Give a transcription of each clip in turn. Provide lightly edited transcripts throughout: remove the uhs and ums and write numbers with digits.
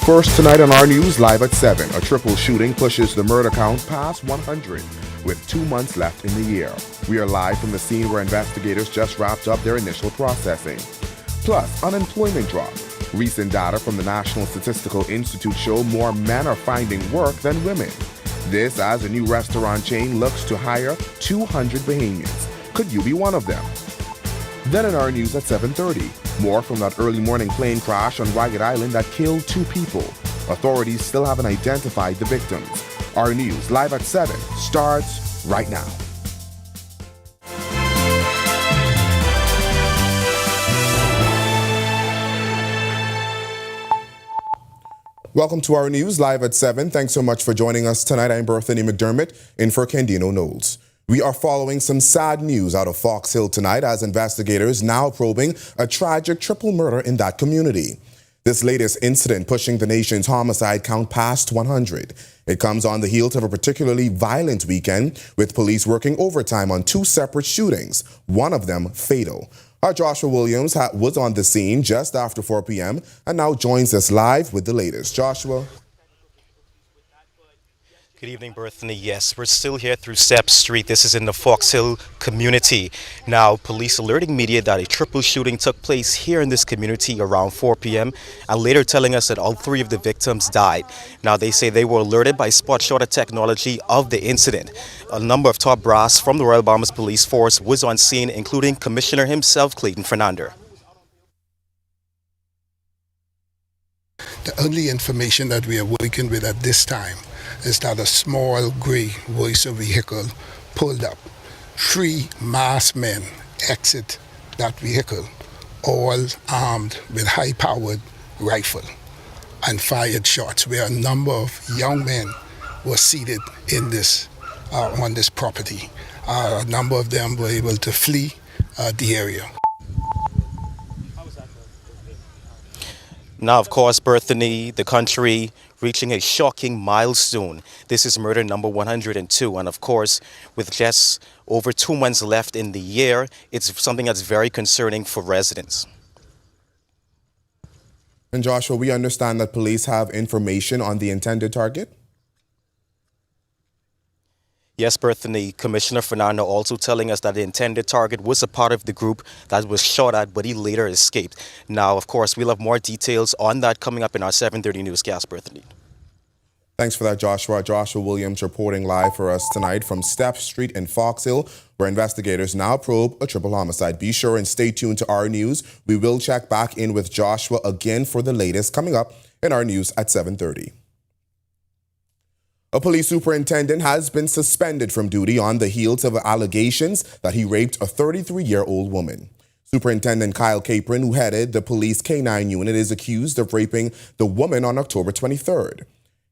First tonight on our news, live at 7, a triple shooting pushes the murder count past 100, with 2 months left in the year. We are live from the scene where investigators just wrapped up their initial processing. Plus, unemployment drop. Recent data from the National Statistical Institute show more men are finding work than women. This as a new restaurant chain looks to hire 200 Bahamians. Could you be one of them? Then in our news at 7:30, more from that early morning plane crash on Ragged Island that killed 2 people. Authorities still haven't identified the victims. Our news live at 7 starts right now. Welcome to our news live at 7. Thanks so much for joining us tonight. I'm Berthany McDermott in for Candino Knowles. We are following some sad news out of Fox Hill tonight as investigators now probing a tragic triple murder in that community. This latest incident pushing the nation's homicide count past 100. It comes on the heels of a particularly violent weekend with police working overtime on 2 separate shootings, one of them fatal. Our Joshua Williams was on the scene just after 4 p.m. and now joins us live with the latest. Joshua. Good evening, Berthany. Yes, we're still here through Step Street. This is in the Fox Hill community. Now, police alerting media that a triple shooting took place here in this community around 4 p.m. and later telling us that all 3 of the victims died. Now, they say they were alerted by spot shooter technology of the incident. A number of top brass from the Royal Bahamas Police Force was on scene, including Commissioner himself, Clayton Fernandez. The only information that we are working with at this time is that a small grey Voicer vehicle pulled up. 3 masked men exit that vehicle, all armed with high-powered rifle, and fired shots where a number of young men were seated in this on this property. A number of them were able to flee the area. Now, of course, Berthany, the country reaching a shocking milestone. This is murder number 102. And of course, with just over 2 months left in the year, it's something that's very concerning for residents. And Joshua, we understand that police have information on the intended target? Yes, Berthany, Commissioner Fernando also telling us that the intended target was a part of the group that was shot at, but he later escaped. Now, of course, we'll have more details on that coming up in our 7:30 newscast, Berthany. Thanks for that, Joshua. Joshua Williams reporting live for us tonight from Step Street in Fox Hill, where investigators now probe a triple homicide. Be sure and stay tuned to our news. We will check back in with Joshua again for the latest coming up in our news at 7:30. A police superintendent has been suspended from duty on the heels of allegations that he raped a 33-year-old woman. Superintendent Kyle Capron, who headed the police K-9 unit, is accused of raping the woman on October 23rd.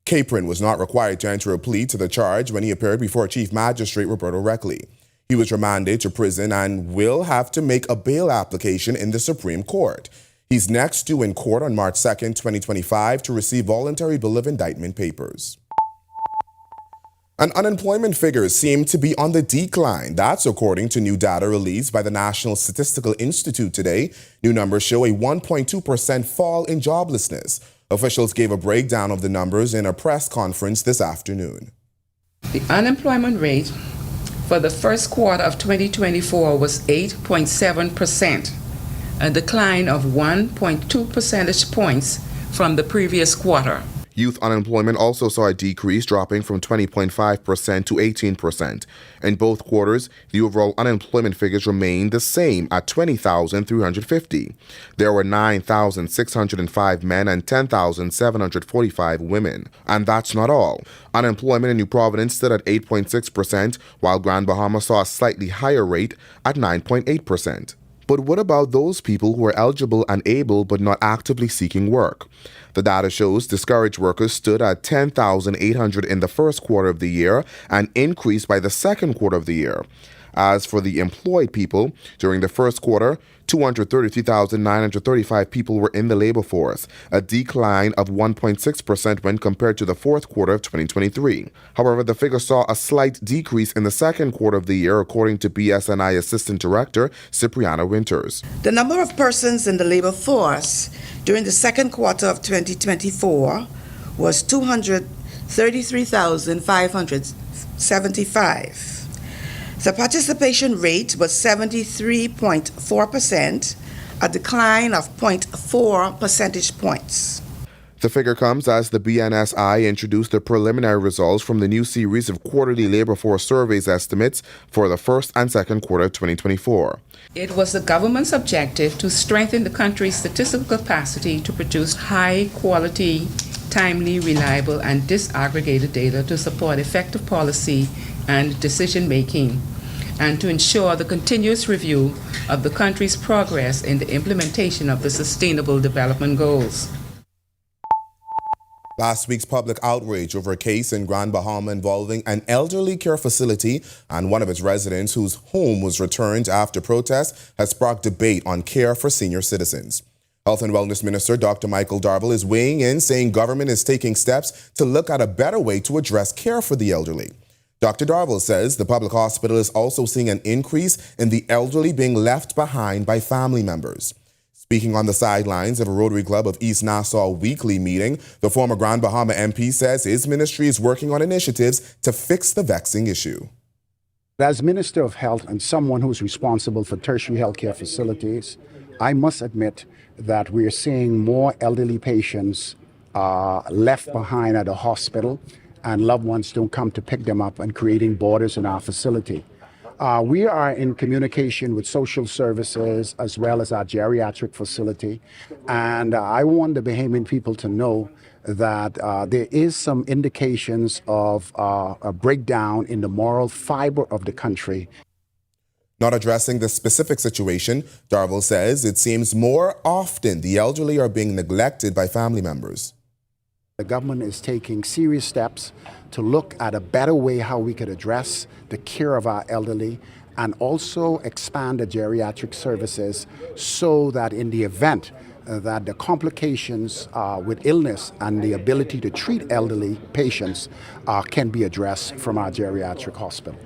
Capron was not required to enter a plea to the charge when he appeared before Chief Magistrate Roberto Reckley. He was remanded to prison and will have to make a bail application in the Supreme Court. He's next due in court on March 2nd, 2025 to receive voluntary bill of indictment papers. And unemployment figures seem to be on the decline. That's according to new data released by the National Statistical Institute today. New numbers show a 1.2% fall in joblessness. Officials gave a breakdown of the numbers in a press conference this afternoon. The unemployment rate for the first quarter of 2024 was 8.7%, a decline of 1.2 percentage points from the previous quarter. Youth unemployment also saw a decrease, dropping from 20.5% to 18%. In both quarters, the overall unemployment figures remained the same at 20,350. There were 9,605 men and 10,745 women. And that's not all. Unemployment in New Providence stood at 8.6%, while Grand Bahama saw a slightly higher rate at 9.8%. But what about those people who are eligible and able but not actively seeking work? The data shows discouraged workers stood at 10,800 in the first quarter of the year and increased by the second quarter of the year. As for the employed people, during the first quarter, 233,935 people were in the labor force, a decline of 1.6% when compared to the fourth quarter of 2023. However, the figure saw a slight decrease in the second quarter of the year, according to BSNI Assistant Director Cipriana Winters. The number of persons in the labor force during the second quarter of 2024 was 233,575. The participation rate was 73.4%, a decline of 0.4 percentage points. The figure comes as the BNSI introduced the preliminary results from the new series of quarterly labor force surveys estimates for the first and second quarter of 2024. It was the government's objective to strengthen the country's statistical capacity to produce high-quality, timely, reliable, and disaggregated data to support effective policy and decision-making, and to ensure the continuous review of the country's progress in the implementation of the Sustainable Development Goals. Last week's public outrage over a case in Grand Bahama involving an elderly care facility and one of its residents whose home was returned after protests has sparked debate on care for senior citizens. Health and Wellness Minister Dr. Michael Darville is weighing in, saying government is taking steps to look at a better way to address care for the elderly. Dr. Darville says the public hospital is also seeing an increase in the elderly being left behind by family members. Speaking on the sidelines of a Rotary Club of East Nassau weekly meeting, the former Grand Bahama MP says his ministry is working on initiatives to fix the vexing issue. As Minister of Health and someone who's responsible for tertiary healthcare facilities, I must admit that we're seeing more elderly patients left behind at a hospital, and loved ones don't come to pick them up, and creating borders in our facility. We are in communication with social services as well as our geriatric facility, and I want the Bahamian people to know that there is some indications of a breakdown in the moral fiber of the country. Not addressing the specific situation, Darville says it seems more often the elderly are being neglected by family members. The government is taking serious steps to look at a better way how we could address the care of our elderly and also expand the geriatric services so that in the event that the complications with illness and the ability to treat elderly patients can be addressed from our geriatric hospital.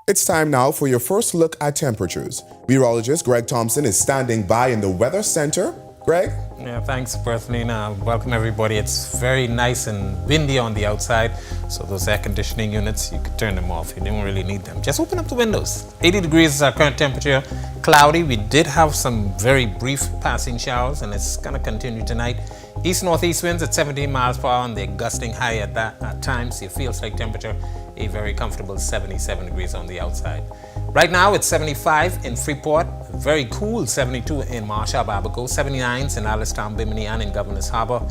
It's time now for your first look at temperatures. Meteorologist Greg Thompson is standing by in the Weather Center. Greg? Yeah, thanks, Berthelina. Welcome, everybody. It's very nice and windy on the outside, so those air conditioning units, you could turn them off. You don't really need them. Just open up the windows. 80 degrees is our current temperature. Cloudy. We did have some very brief passing showers, and it's going to continue tonight. East-northeast winds at 17 miles per hour, and they're gusting high at times. It feels like temperature, a very comfortable 77 degrees on the outside. Right now, it's 75 in Freeport, very cool 72 in Marshall, Babaco, 79s in Allenstown, Bimini, and in Governor's Harbor.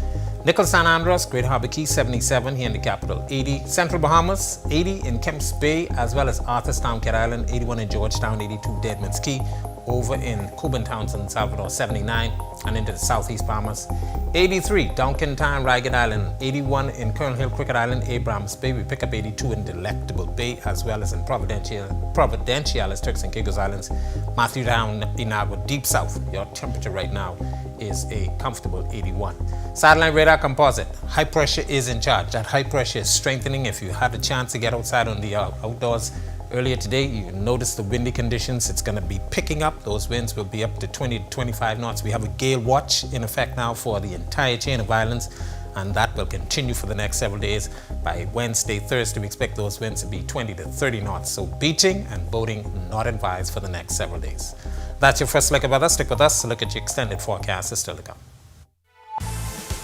Nichols, San Andres, Great Harbor Key, 77 here in the capital, 80. Central Bahamas, 80 in Kemps Bay, as well as Arthurstown, Cat Island, 81 in Georgetown, 82 Deadman's Key. Over in Cuban Townsend, Salvador, 79, and into the southeast Bahamas. 83, Duncan Town, Ragged Island, 81 in Colonel Hill, Cricket Island, Abrams Bay. We pick up 82 in Delectable Bay, as well as in Providenciales, Turks and Caicos Islands. Matthew Town, Inagua, deep south. Your temperature right now is a comfortable 81. Satellite radar composite. High pressure is in charge. That high pressure is strengthening. If you had a chance to get outside on the outdoors, earlier today, you noticed the windy conditions. It's going to be picking up. Those winds will be up to 20 to 25 knots. We have a gale watch in effect now for the entire chain of islands, and that will continue for the next several days. By Wednesday, Thursday, we expect those winds to be 20 to 30 knots. So beaching and boating not advised for the next several days. That's your first look at weather. Stick with us to look at your extended forecast. Is still to come.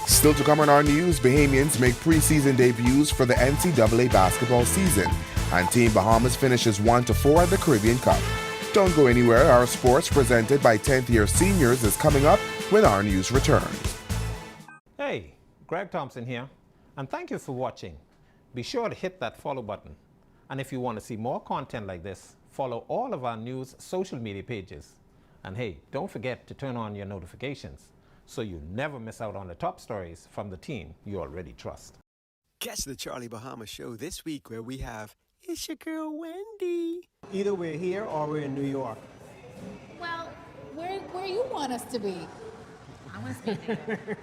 Still to come on our news, Bahamians make preseason debuts for the NCAA basketball season, and Team Bahamas finishes 1-4 at the Caribbean Cup. Don't go anywhere. Our sports presented by 10th year seniors is coming up when our news returns. Hey, Greg Thompson here, and thank you for watching. Be sure to hit that follow button. And if you want to see more content like this, follow all of our news social media pages. And hey, don't forget to turn on your notifications so you never miss out on the top stories from the team you already trust. Catch the Charlie Bahama Show this week, where we have It's your girl Wendy. Either we're here or we're in New York. Well, where you want us to be? I want to be there.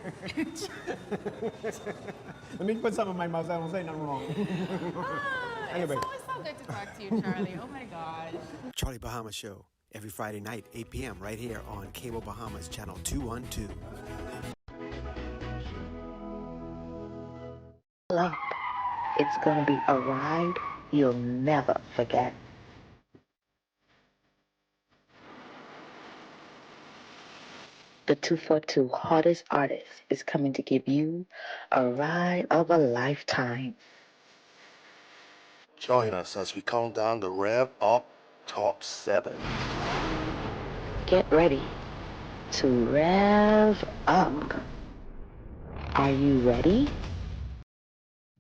Let me put something in my mouth so I don't say nothing wrong. It's always so good to talk to you, Charlie. Oh my gosh. Charlie Bahama Show, every Friday night, 8 p.m. right here on Cable Bahamas Channel 212. Up. It's going to be a ride you'll never forget. The 242 Hottest Artist is coming to give you a ride of a lifetime. Join us as we count down the Rev Up Top 7. Get ready to rev up. Are you ready?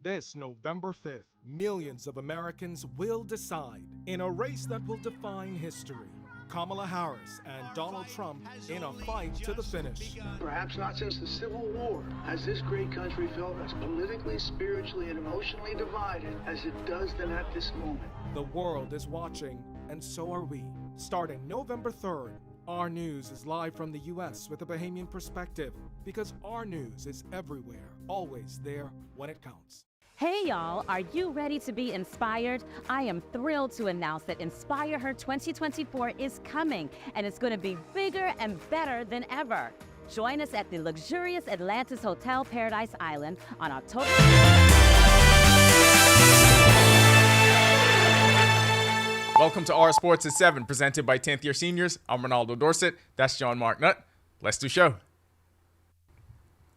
This November 5th, millions of Americans will decide in a race that will define history. Kamala Harris and Donald Trump in a fight to the finish. Perhaps not since the Civil War has this great country felt as politically, spiritually, and emotionally divided as it does then at this moment. The world is watching, and so are we. Starting November 3rd, Our News is live from the U.S. with a Bahamian perspective, because Our News is everywhere, always there when it counts. Hey y'all, are you ready to be inspired? I am thrilled to announce that Inspire Her 2024 is coming, and it's going to be bigger and better than ever. Join us at the luxurious Atlantis Hotel Paradise Island on October. Welcome to Our Sports at 7, presented by 10th Year Seniors. I'm Ronaldo Dorset. That's John Mark Nutt. Let's do show.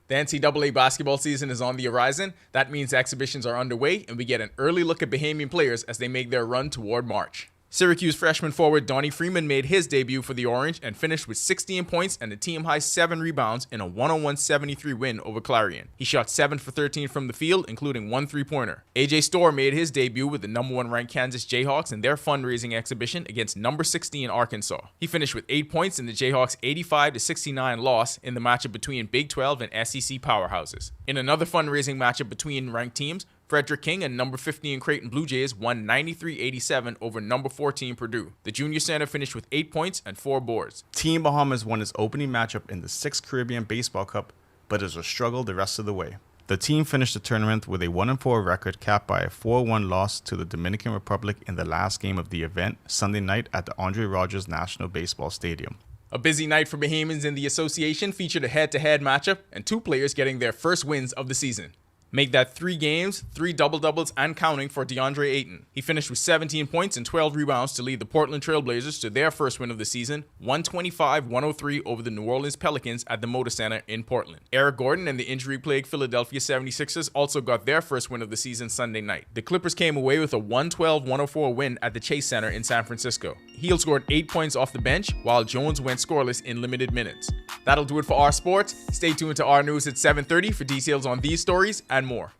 The NCAA basketball season is on the horizon. That means exhibitions are underway, and we get an early look at Bahamian players as they make their run toward March. Syracuse freshman forward Donnie Freeman made his debut for the Orange and finished with 16 points and a team-high 7 rebounds in a 101-73 win over Clarion. He shot 7 for 13 from the field, including 1 3-pointer. AJ Storr made his debut with the number 1 ranked Kansas Jayhawks in their fundraising exhibition against number 16 Arkansas. He finished with 8 points in the Jayhawks' 85-69 loss in the matchup between Big 12 and SEC powerhouses. In another fundraising matchup between ranked teams, Frederick King and number 15 Creighton Blue Jays won 93-87 over number 14 Purdue. The junior center finished with 8 points and 4 boards. Team Bahamas won its opening matchup in the 6th Caribbean Baseball Cup, but it was a struggle the rest of the way. The team finished the tournament with a 1-4 record, capped by a 4-1 loss to the Dominican Republic in the last game of the event Sunday night at the Andre Rogers National Baseball Stadium. A busy night for Bahamians in the association featured a head-to-head matchup and 2 players getting their first wins of the season. Make that 3 games, 3 double-doubles and counting for DeAndre Ayton. He finished with 17 points and 12 rebounds to lead the Portland Trail Blazers to their first win of the season, 125-103 over the New Orleans Pelicans at the Moda Center in Portland. Eric Gordon and the injury-plagued Philadelphia 76ers also got their first win of the season Sunday night. The Clippers came away with a 112-104 win at the Chase Center in San Francisco. Hield scored 8 points off the bench, while Jones went scoreless in limited minutes. That'll do it for Our Sports. Stay tuned to Our News at 7:30 for details on these stories and more.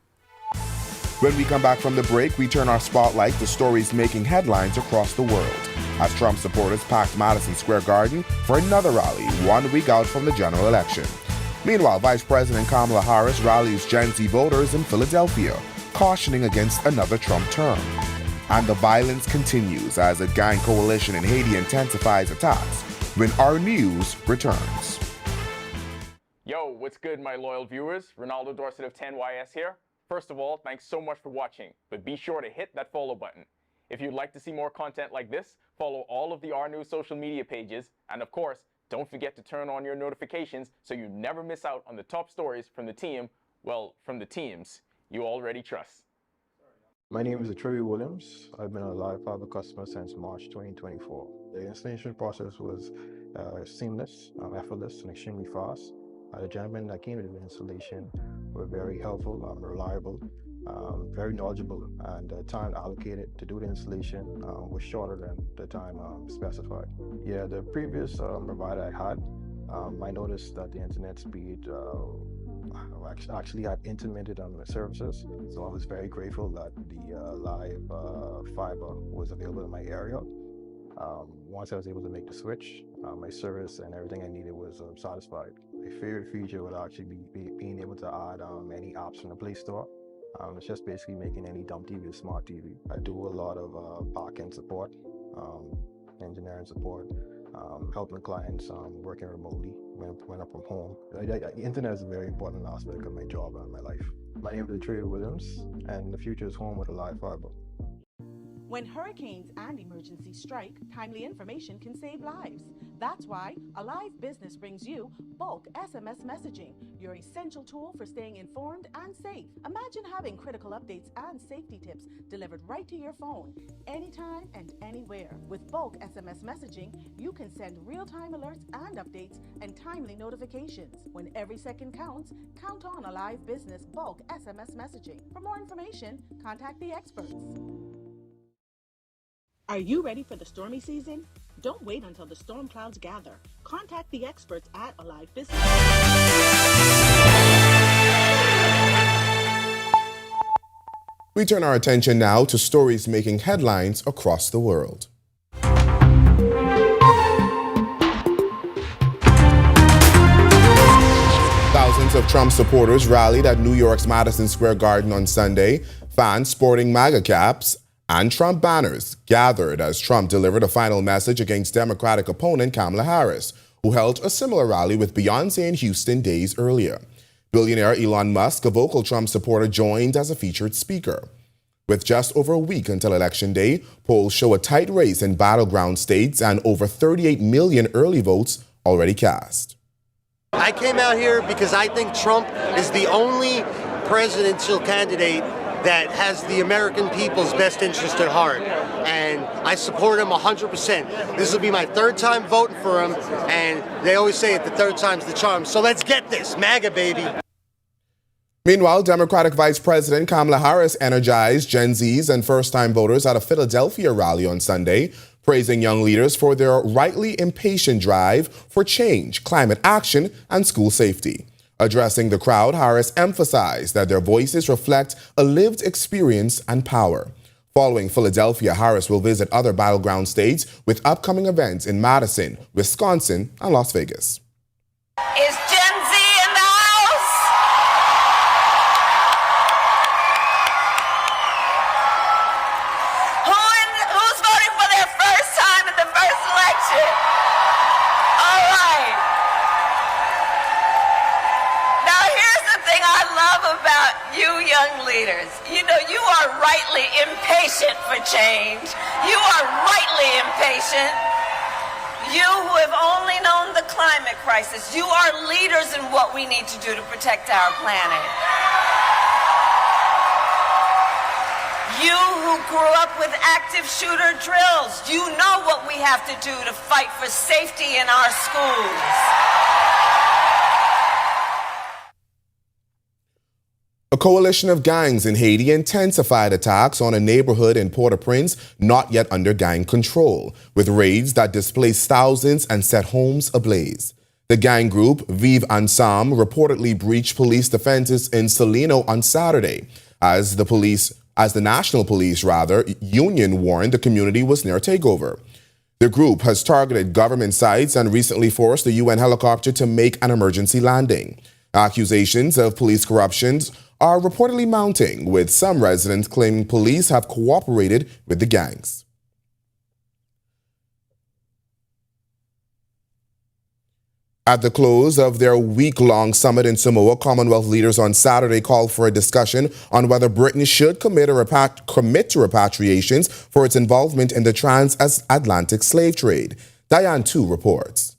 When we come back from the break, we turn our spotlight to stories making headlines across the world, as Trump supporters packed Madison Square Garden for another rally 1 week out from the general election. Meanwhile, Vice President Kamala Harris rallies Gen Z voters in Philadelphia, cautioning against another Trump term. And the violence continues as a gang coalition in Haiti intensifies attacks when Our News returns. Yo, what's good, my loyal viewers? Ronaldo Dorset of 10YS here. First of all, thanks so much for watching, but be sure to hit that follow button. If you'd like to see more content like this, follow all of the Our News social media pages, and of course, don't forget to turn on your notifications so you never miss out on the top stories from the team, well, from the teams you already trust. My name is Troy Williams. I've been a Live Fiber customer since March 2024. The installation process was seamless, effortless, and extremely fast. The gentlemen that came to the installation were very helpful, reliable, very knowledgeable, and the time allocated to do the installation was shorter than the time specified. Yeah, the previous provider I had, I noticed that the internet speed actually had intermittent on the services, so I was very grateful that the live fiber was available in my area. Once I was able to make the switch, my service and everything I needed was satisfied. My favorite feature would actually be being able to add any apps from the Play Store. It's just basically making any dumb TV a smart TV. I do a lot of back-end support, engineering support, helping clients working remotely when I'm from home. The internet is a very important aspect of my job and my life. My name is Trey Williams, and the future is home with a live fiber. When hurricanes and emergencies strike, timely information can save lives. That's why Alive Business brings you bulk SMS messaging, your essential tool for staying informed and safe. Imagine having critical updates and safety tips delivered right to your phone, anytime and anywhere. With bulk SMS messaging, you can send real-time alerts and updates and timely notifications. When every second counts, count on Alive Business bulk SMS messaging. For more information, contact the experts. Are you ready for the stormy season? Don't wait until the storm clouds gather. Contact the experts at Alive Business. We turn our attention now to stories making headlines across the world. Thousands of Trump supporters rallied at New York's Madison Square Garden on Sunday. Fans sporting MAGA caps and Trump banners gathered as Trump delivered a final message against Democratic opponent Kamala Harris, who held a similar rally with Beyoncé in Houston days earlier. Billionaire Elon Musk, a vocal Trump supporter, joined as a featured speaker. With just over a week until Election Day, polls show a tight race in battleground states and over 38 million early votes already cast. I came out here because I think Trump is the only presidential candidate that has the American people's best interest at heart. And I support him 100%. This will be my third time voting for him, and they always say it, the third time's the charm. So let's get this, MAGA baby. Meanwhile, Democratic Vice President Kamala Harris energized Gen Zs and first-time voters at a Philadelphia rally on Sunday, praising young leaders for their rightly impatient drive for change, climate action, and school safety. Addressing the crowd, Harris emphasized that their voices reflect a lived experience and power. Following Philadelphia, Harris will visit other battleground states with upcoming events in Madison, Wisconsin, and Las Vegas. Is Gen Z in the house? Who's voting for their first time in the first election? All right. Now here's the thing I love about you young leaders. You know, you are rightly impatient for change. You are rightly impatient. You who have only known the climate crisis, you are leaders in what we need to do to protect our planet. You who grew up with active shooter drills, you know what we have to do to fight for safety in our schools. A coalition of gangs in Haiti intensified attacks on a neighborhood in Port-au-Prince not yet under gang control, with raids that displaced thousands and set homes ablaze. The gang group, Vive Ensemble, reportedly breached police defenses in Salino on Saturday, as the National Police Union warned the community was near takeover. The group has targeted government sites and recently forced a UN helicopter to make an emergency landing. Accusations of police corruption are reportedly mounting, with some residents claiming police have cooperated with the gangs. At the close of their week-long summit in Samoa, Commonwealth leaders on Saturday called for a discussion on whether Britain should commit to repatriations for its involvement in the transatlantic slave trade. Diane Tu reports.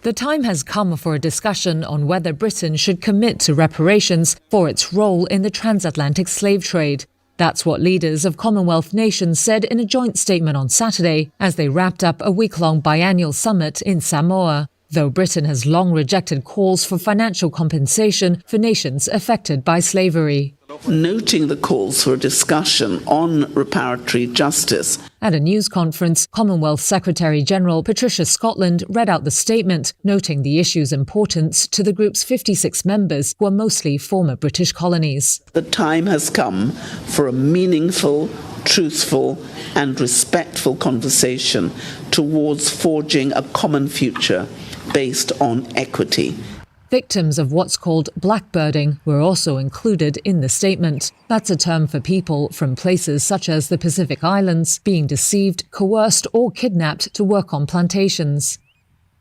The time has come for a discussion on whether Britain should commit to reparations for its role in the transatlantic slave trade. That's what leaders of Commonwealth nations said in a joint statement on Saturday as they wrapped up a week-long biannual summit in Samoa, though Britain has long rejected calls for financial compensation for nations affected by slavery. Noting the calls for a discussion on reparatory justice. At a news conference, Commonwealth Secretary-General Patricia Scotland read out the statement, noting the issue's importance to the group's 56 members, who are mostly former British colonies. The time has come for a meaningful, truthful and respectful conversation towards forging a common future based on equity. Victims of what's called blackbirding were also included in the statement. That's a term for people from places such as the Pacific Islands being deceived, coerced or kidnapped to work on plantations.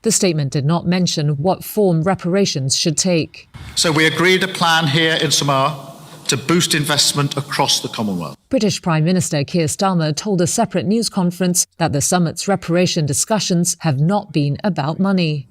The statement did not mention what form reparations should take. So we agreed a plan here in Samoa to boost investment across the Commonwealth. British Prime Minister Keir Starmer told a separate news conference that the summit's reparation discussions have not been about money.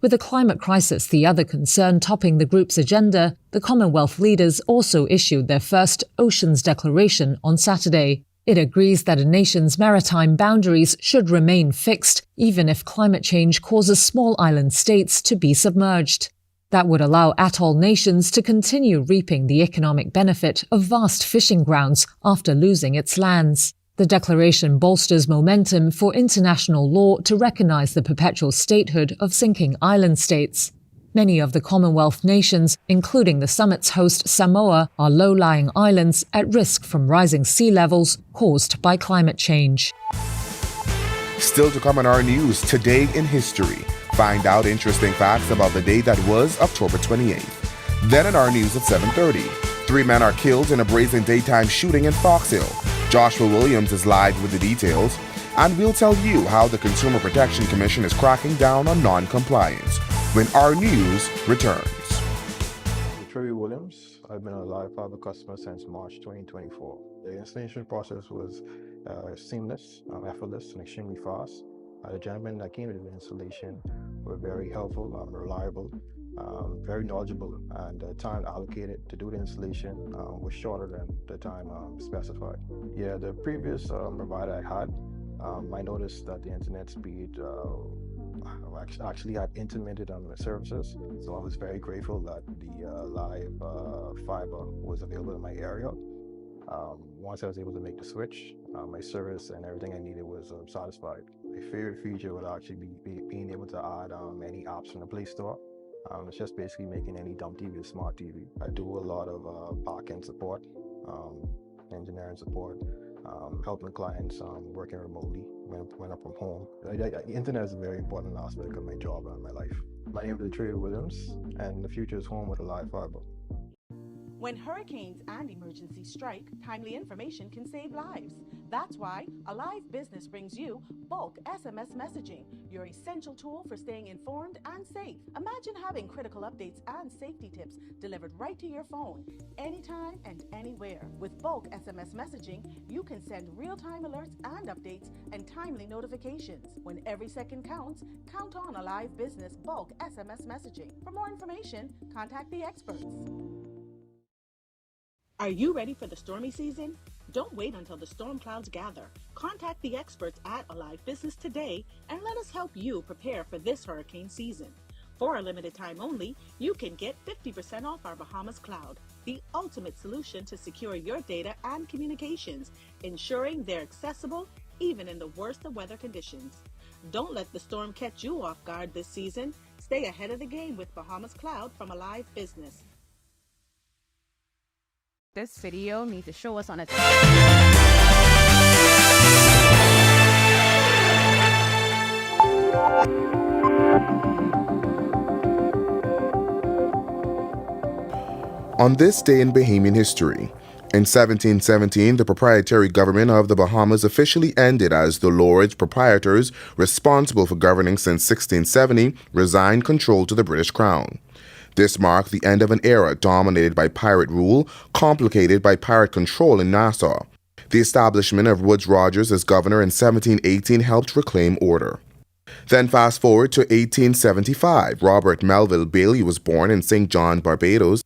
With the climate crisis the other concern topping the group's agenda, the Commonwealth leaders also issued their first Oceans Declaration on Saturday. It agrees that a nation's maritime boundaries should remain fixed, even if climate change causes small island states to be submerged. That would allow atoll nations to continue reaping the economic benefit of vast fishing grounds after losing its lands. The declaration bolsters momentum for international law to recognise the perpetual statehood of sinking island states. Many of the Commonwealth nations, including the summit's host Samoa, are low-lying islands at risk from rising sea levels caused by climate change. Still to come on our news, Today in History. Find out interesting facts about the day that was October 28th. Then on our news at 7:30. 3 men are killed in a brazen daytime shooting in Fox Hill. Joshua Williams is live with the details. And we'll tell you how the Consumer Protection Commission is cracking down on non-compliance when our news returns. Troy Williams. I've been a Live Fiber customer since March 2024. The installation process was seamless, effortless, and extremely fast. The gentlemen that came to the installation were very helpful, reliable, very knowledgeable, and the time allocated to do the installation was shorter than the time specified. Yeah, the previous provider I had, I noticed that the internet speed actually had intermittent on the services, so I was very grateful that the live fiber was available in my area. Once I was able to make the switch, my service and everything I needed was satisfied. My favorite feature would actually be being able to add any apps from the Play Store. It's just basically making any dumb TV a smart TV. I do a lot of back-end support, engineering support, helping clients working remotely when I'm from home. The internet is a very important aspect of my job and my life. My name is Troy Williams, and the future is home with a live fiber. When hurricanes and emergencies strike, timely information can save lives. That's why Alive Business brings you bulk SMS messaging, your essential tool for staying informed and safe. Imagine having critical updates and safety tips delivered right to your phone, anytime and anywhere. With bulk SMS messaging, you can send real-time alerts and updates and timely notifications. When every second counts, count on Alive Business bulk SMS messaging. For more information, contact the experts. Are you ready for the stormy season? Don't wait until the storm clouds gather. Contact the experts at Alive Business today and let us help you prepare for this hurricane season. For a limited time only, you can get 50% off our Bahamas Cloud, the ultimate solution to secure your data and communications, ensuring they're accessible even in the worst of weather conditions. Don't let the storm catch you off guard this season. Stay ahead of the game with Bahamas Cloud from Alive Business. This video needs to show us on a On this day in Bahamian history, in 1717, the proprietary government of the Bahamas officially ended as the Lords Proprietors, responsible for governing since 1670, resigned control to the British Crown. This marked the end of an era dominated by pirate rule, complicated by pirate control in Nassau. The establishment of Woodes Rogers as governor in 1718 helped reclaim order. Then fast forward to 1875, Robert Melville Bailey was born in St. John, Barbados.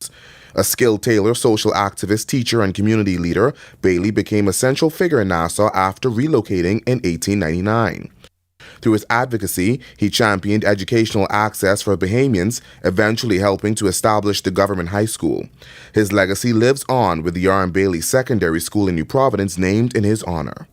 A skilled tailor, social activist, teacher, and community leader, Bailey became a central figure in Nassau after relocating in 1899. Through his advocacy, he championed educational access for Bahamians, eventually helping to establish the government high school. His legacy lives on with the R. Bailey Secondary School in New Providence named in his honor.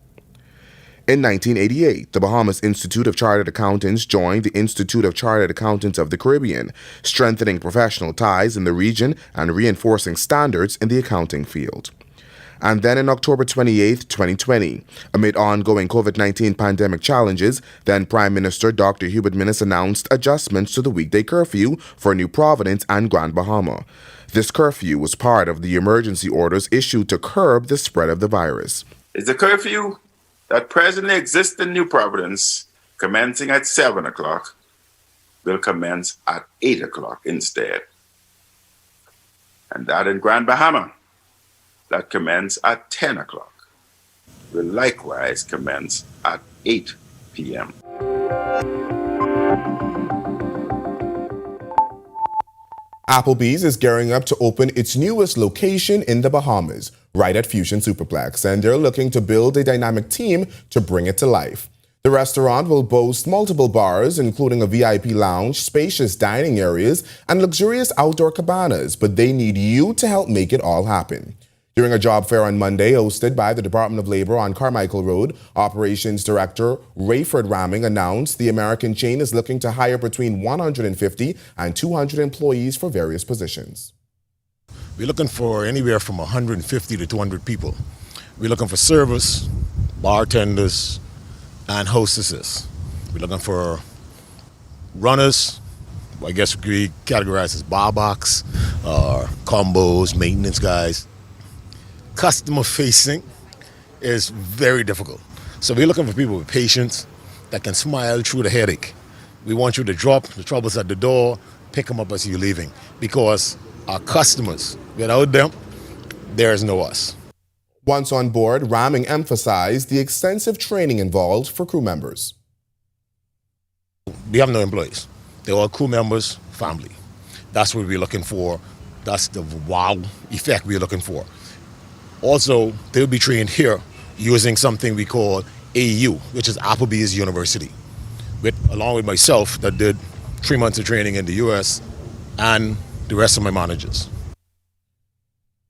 In 1988, the Bahamas Institute of Chartered Accountants joined the Institute of Chartered Accountants of the Caribbean, strengthening professional ties in the region and reinforcing standards in the accounting field. and then in October 28, 2020. Amid ongoing COVID-19 pandemic challenges, then Prime Minister Dr. Hubert Minnis announced adjustments to the weekday curfew for New Providence and Grand Bahama. This curfew was part of the emergency orders issued to curb the spread of the virus. It's a curfew that presently exists in New Providence, commencing at 7 o'clock, will commence at 8 o'clock instead. And that in Grand Bahama, that commence at 10 o'clock, will likewise commence at 8 p.m. Applebee's is gearing up to open its newest location in the Bahamas, right at Fusion Superplex, and they're looking to build a dynamic team to bring it to life. The restaurant will boast multiple bars, including a VIP lounge, spacious dining areas, and luxurious outdoor cabanas, but they need you to help make it all happen. During a job fair on Monday hosted by the Department of Labor on Carmichael Road, Operations Director Rayford Ramming announced the American chain is looking to hire between 150 and 200 employees for various positions. We're looking for anywhere from 150 to 200 people. We're looking for servers, bartenders, and hostesses. We're looking for runners, I guess we categorize as bar box, combos, maintenance guys. Customer facing is very difficult. So we're looking for people with patience that can smile through the headache. We want you to drop the troubles at the door, pick them up as you're leaving, because our customers, without them, there is no us. Once on board, Ramming emphasized the extensive training involved for crew members. We have no employees. They're all crew members, family. That's what we're looking for. That's the wow effect we're looking for. Also, they'll be trained here using something we call AU, which is Applebee's University, along with myself that did 3 months of training in the U.S. and the rest of my managers.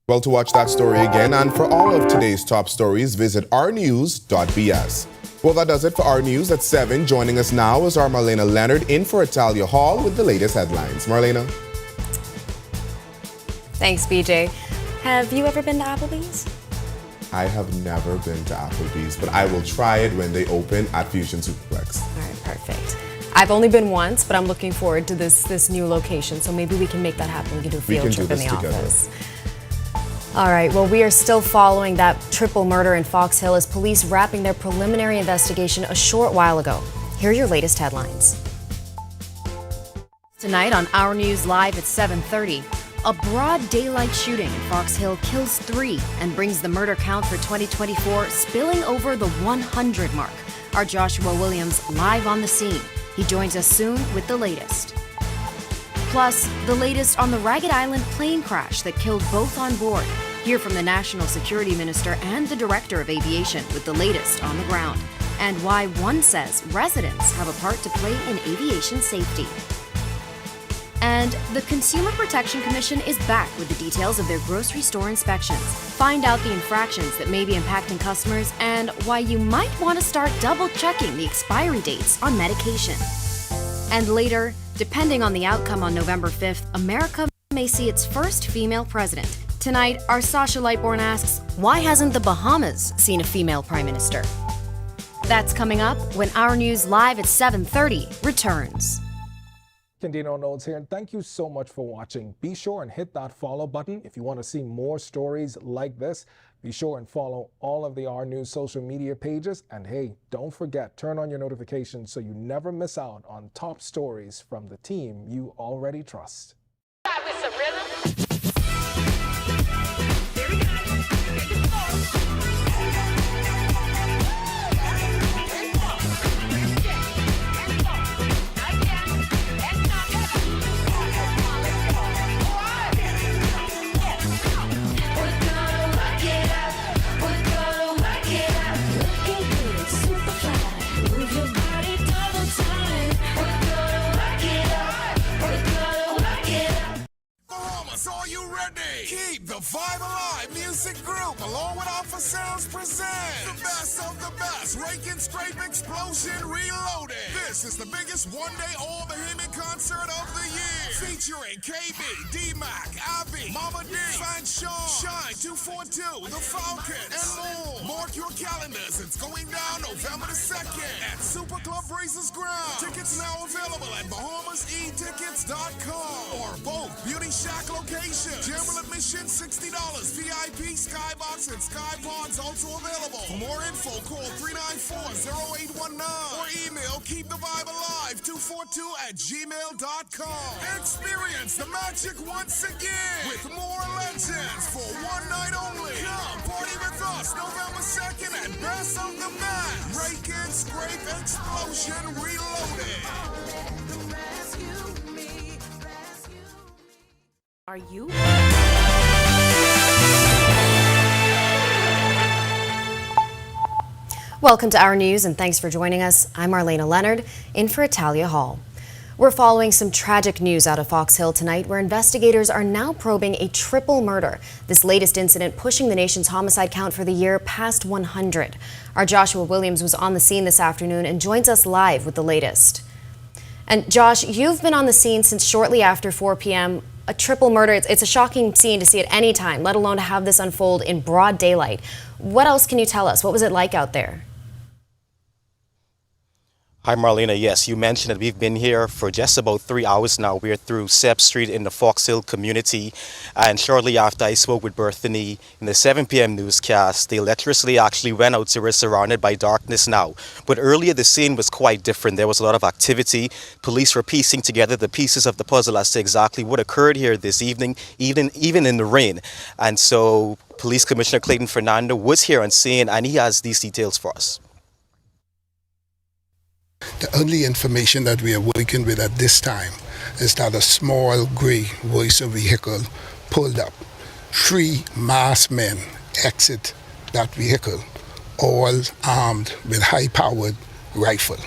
Well, to watch that story again and for all of today's top stories, visit ournews.bs. Well, that does it for our news at 7. Joining us now is our Marlena Leonard in for Italia Hall with the latest headlines. Marlena. Thanks, BJ. Have you ever been to Applebee's? I have never been to Applebee's, but I will try it when they open at Fusion Superplex. All right, perfect. I've only been once, but I'm looking forward to this new location, so maybe we can make that happen. We can do a field trip in the office. All right, well, we are still following that triple murder in Fox Hill as police wrapping their preliminary investigation a short while ago. Here are your latest headlines. Tonight on Our News Live at 7:30, a broad daylight shooting in Fox Hill kills 3 and brings the murder count for 2024 spilling over the 100 mark. Our Joshua Williams live on the scene. He joins us soon with the latest. Plus, the latest on the Ragged Island plane crash that killed both on board. Hear from the National Security Minister and the Director of Aviation with the latest on the ground. And why one says residents have a part to play in aviation safety. And the Consumer Protection Commission is back with the details of their grocery store inspections. Find out the infractions that may be impacting customers and why you might want to start double-checking the expiry dates on medication. And later, depending on the outcome on November 5th, America may see its first female president. Tonight, our Sasha Lightborn asks, why hasn't the Bahamas seen a female prime minister? That's coming up when Our News Live at 7:30 returns. Candino Notes here, and thank you so much for watching. Be sure and hit that follow button if you want to see more stories like this. Be sure and follow all of the Our News social media pages. And hey, don't forget, turn on your notifications so you never miss out on top stories from the team you already trust. Work Group, along with Alpha Sounds, presents the best of the best Rake and Scrape Explosion Reloaded. This is the biggest one-day all-Bahamian concert of the year, featuring KB, D-Mac, Abby, Mama D, Fan Sean, Shine 242, The Falcon, and more. Mark your calendars. It's going down November the 2nd at Super Club Breezes Ground. Tickets now available at BahamasEtickets.com or both Beauty Shack locations. General admission $60. VIP, Skybox, and Sky Pods also available. For more info, call 394-0819 or email keepthevibealive242@gmail.com. Experience the magic once again with more legends for one night only. Come party with us November 2nd at Best of the Best Rake and Scrape Explosion Reloaded. Are you? Welcome to Our News, and thanks for joining us. I'm Marlena Leonard, in for Italia Hall. We're following some tragic news out of Fox Hill tonight, where investigators are now probing a triple murder. This latest incident pushing the nation's homicide count for the year past 100. Our Joshua Williams was on the scene this afternoon and joins us live with the latest. And Josh, you've been on the scene since shortly after 4 p.m. A triple murder, it's a shocking scene to see at any time, let alone to have this unfold in broad daylight. What else can you tell us? What was it like out there? Hi, Marlena. Yes, you mentioned that we've been here for just about 3 hours now. We're through Sepp Street in the Fox Hill community. And shortly after I spoke with Berthany in the 7 p.m. newscast, the electricity actually went out, so we're surrounded by darkness now. But earlier, the scene was quite different. There was a lot of activity. Police were piecing together the pieces of the puzzle as to exactly what occurred here this evening, even in the rain. And so Police Commissioner Clayton Fernando was here on scene, and he has these details for us. The only information that we are working with at this time is that a small grey Voicer vehicle pulled up. 3 masked men exit that vehicle, all armed with high-powered rifle,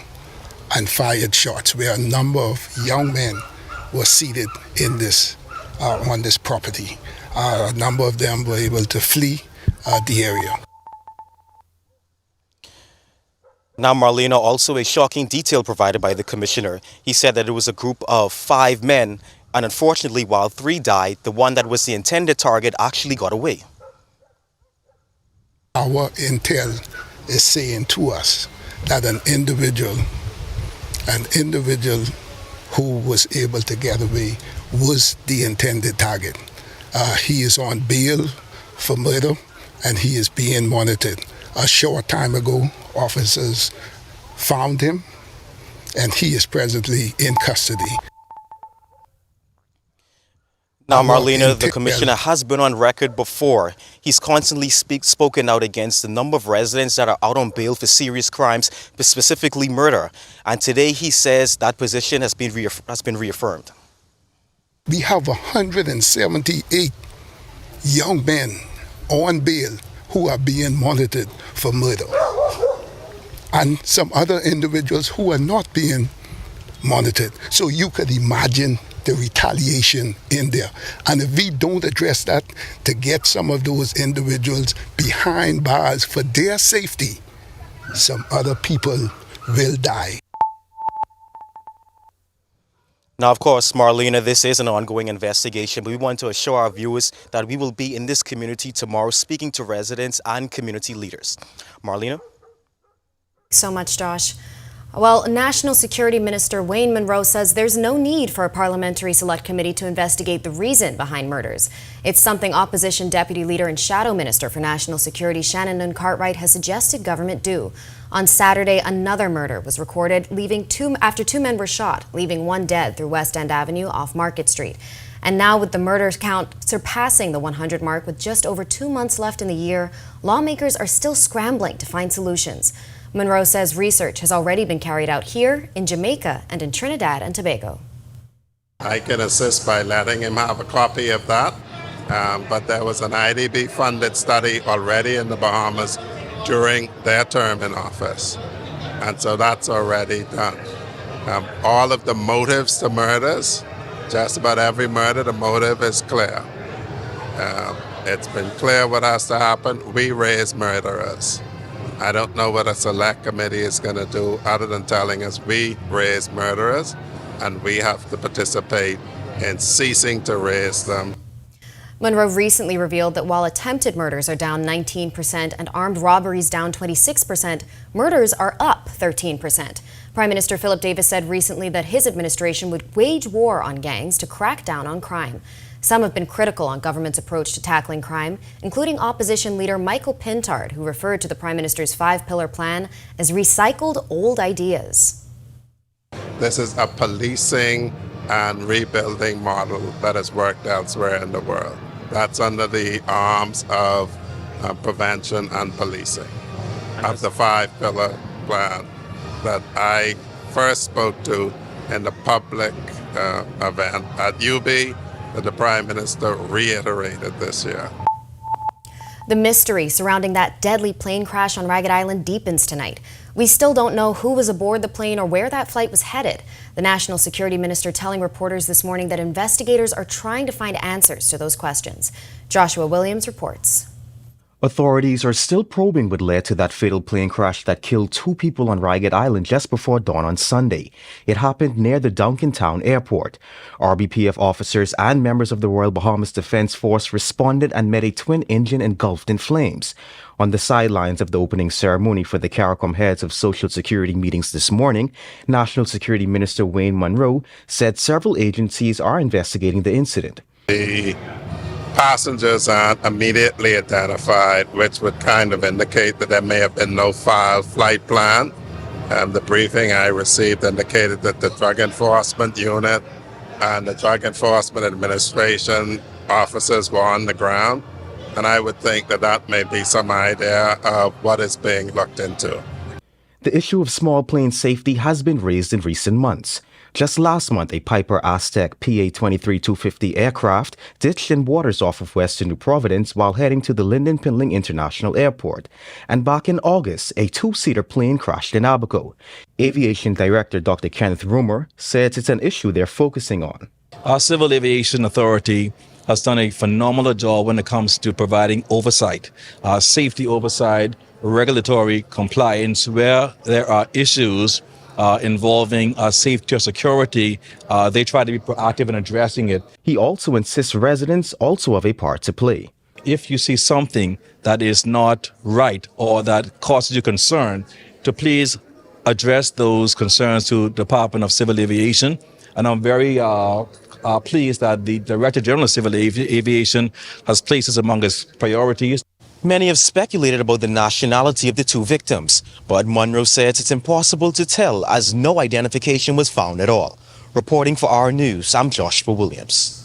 and fired shots where a number of young men were seated in this on this property. A number of them were able to flee the area. Now, Marlena, also a shocking detail provided by the commissioner. He said that it was a group of 5 men, and unfortunately, while 3 died, the one that was the intended target actually got away. Our intel is saying to us that an individual who was able to get away was the intended target. He is on bail for murder, and he is being monitored. A short time ago, officers found him, and he is presently in custody. Now, Marlena, the commissioner has been on record before. He's constantly spoken out against the number of residents that are out on bail for serious crimes, but specifically murder. And today he says that position has been reaffirmed. We have 178 young men on bail who are being monitored for murder, and some other individuals who are not being monitored. So you could imagine the retaliation in there. And if we don't address that to get some of those individuals behind bars for their safety, some other people will die. Now, of course, Marlena, this is an ongoing investigation, but we want to assure our viewers that we will be in this community tomorrow speaking to residents and community leaders. Marlena? So much, Josh. Well, National Security Minister Wayne Munro says there's no need for a parliamentary select committee to investigate the reason behind murders. It's something Opposition Deputy Leader and Shadow Minister for National Security Shannon Cartwright has suggested government do. On Saturday, another murder was recorded after 2 men were shot, leaving 1 dead through West End Avenue off Market Street. And now, with the murder count surpassing the 100 mark with just over 2 months left in the year, lawmakers are still scrambling to find solutions. Munro says research has already been carried out here, in Jamaica, and in Trinidad and Tobago. I can assist by letting him have a copy of that, but there was an IDB-funded study already in the Bahamas during their term in office, and so that's already done. All of the motives to murders, just about every murder, the motive is clear. It's been clear what has to happen. We raise murderers. I don't know what a select committee is going to do other than telling us we raise murderers and we have to participate in ceasing to raise them. Monroe recently revealed that while attempted murders are down 19% and armed robberies down 26%, murders are up 13%. Prime Minister Philip Davis said recently that his administration would wage war on gangs to crack down on crime. Some have been critical on government's approach to tackling crime, including opposition leader Michael Pintard, who referred to the Prime Minister's five-pillar plan as recycled old ideas. This is a policing and rebuilding model that has worked elsewhere in the world. That's under the arms of prevention and policing of the five-pillar plan that I first spoke to in the public event at UB. That the Prime Minister reiterated this year. The mystery surrounding that deadly plane crash on Ragged Island deepens tonight. We still don't know who was aboard the plane or where that flight was headed. The National Security Minister telling reporters this morning that investigators are trying to find answers to those questions. Joshua Williams reports. Authorities are still probing what led to that fatal plane crash that killed 2 people on Ragged Island just before dawn on Sunday. It happened near the Duncantown airport. RBPF officers and members of the Royal Bahamas Defense Force responded and met a twin engine engulfed in flames. On the sidelines of the opening ceremony for the CARICOM heads of Social Security meetings this morning, National Security Minister Wayne Munro said several agencies are investigating the incident. The passengers aren't immediately identified, which would kind of indicate that there may have been no filed flight plan. The briefing I received indicated that the Drug Enforcement Unit and the Drug Enforcement Administration officers were on the ground, and I would think that that may be some idea of what is being looked into. The issue of small plane safety has been raised in recent months. Just last month, a Piper Aztec PA-23-250 aircraft ditched in waters off of western New Providence while heading to the Lynden Pinling International Airport. And back in August, a 2-seater plane crashed in Abaco. Aviation Director Dr. Kenneth Rumer says it's an issue they're focusing on. Our Civil Aviation Authority has done a phenomenal job when it comes to providing oversight, safety oversight, regulatory compliance, where there are issues involving safety or security, they try to be proactive in addressing it. He also insists residents also have a part to play. If you see something that is not right or that causes you concern, to please address those concerns to the Department of Civil Aviation. And I'm very pleased that the Director General of Civil Aviation has placed this among his priorities. Many have speculated about the nationality of the 2 victims, but Munro says it's impossible to tell as no identification was found at all. Reporting for Our News, I'm Joshua Williams.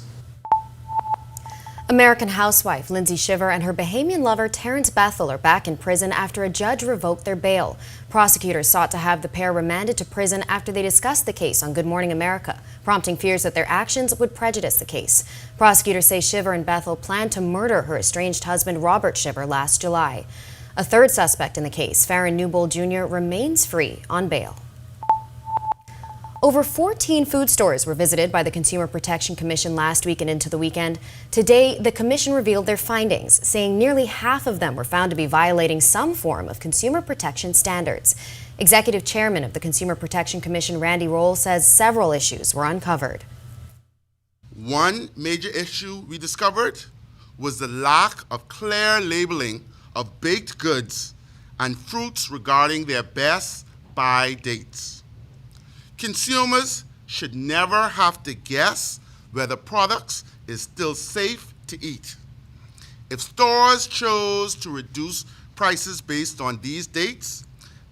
American housewife Lindsay Shiver and her Bahamian lover Terrence Bethel are back in prison after a judge revoked their bail. Prosecutors sought to have the pair remanded to prison after they discussed the case on Good Morning America, prompting fears that their actions would prejudice the case. Prosecutors say Shiver and Bethel planned to murder her estranged husband Robert Shiver last July. A third suspect in the case, Farron Newbold Jr., remains free on bail. Over 14 food stores were visited by the Consumer Protection Commission last week and into the weekend. Today, the Commission revealed their findings, saying nearly half of them were found to be violating some form of consumer protection standards. Executive Chairman of the Consumer Protection Commission, Randy Roll, says several issues were uncovered. One major issue we discovered was the lack of clear labeling of baked goods and fruits regarding their best buy dates. Consumers should never have to guess whether products is still safe to eat. If stores chose to reduce prices based on these dates,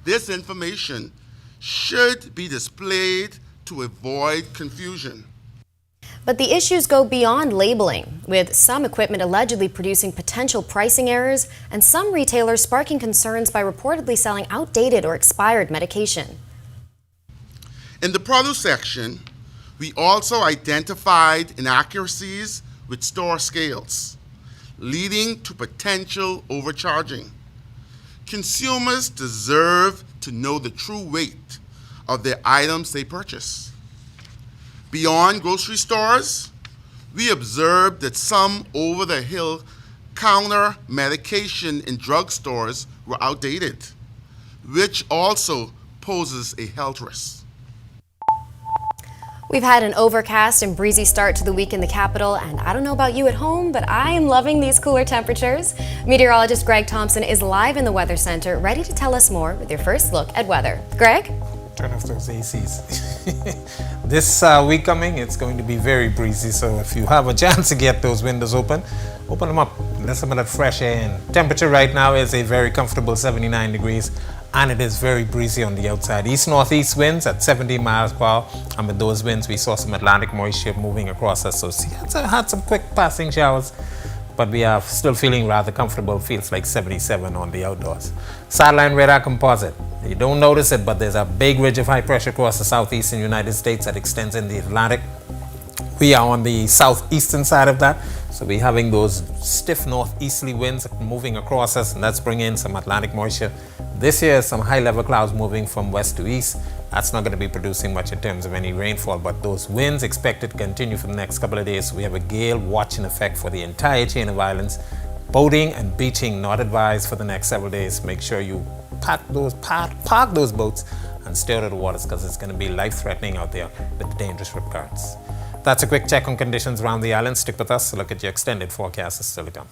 this information should be displayed to avoid confusion. But the issues go beyond labeling, with some equipment allegedly producing potential pricing errors and some retailers sparking concerns by reportedly selling outdated or expired medication. In the produce section, we also identified inaccuracies with store scales, leading to potential overcharging. Consumers deserve to know the true weight of the items they purchase. Beyond grocery stores, we observed that some over-the-hill over-the-counter medication in drugstores were outdated, which also poses a health risk. We've had an overcast and breezy start to the week in the capital, and I don't know about you at home, but I am loving these cooler temperatures. Meteorologist Greg Thompson is live in the Weather Center, ready to tell us more with your first look at weather. Greg? Turn off those ACs. This week coming, it's going to be very breezy, so if you have a chance to get those windows open them up, let some of that fresh air in. Temperature right now is a very comfortable 79 degrees, and it is very breezy on the outside. East-northeast winds at 70 miles per hour, and with those winds, we saw some Atlantic moisture moving across us, so had some quick passing showers, but we are still feeling rather comfortable. Feels like 77 on the outdoors. Satellite radar composite. You don't notice it, but there's a big ridge of high pressure across the southeastern United States that extends in the Atlantic. We are on the southeastern side of that, so we're having those stiff northeasterly winds moving across us, and that's bringing in some Atlantic moisture. This year, some high-level clouds moving from west to east. That's not going to be producing much in terms of any rainfall, but those winds expected to continue for the next couple of days. So we have a gale watch in effect for the entire chain of islands. Boating and beaching not advised for the next several days. Make sure you park those boats and stay out of the waters, because it's going to be life-threatening out there with the dangerous rip currents. That's a quick check on conditions around the island. Stick with us to look at your extended forecast. Is still to come.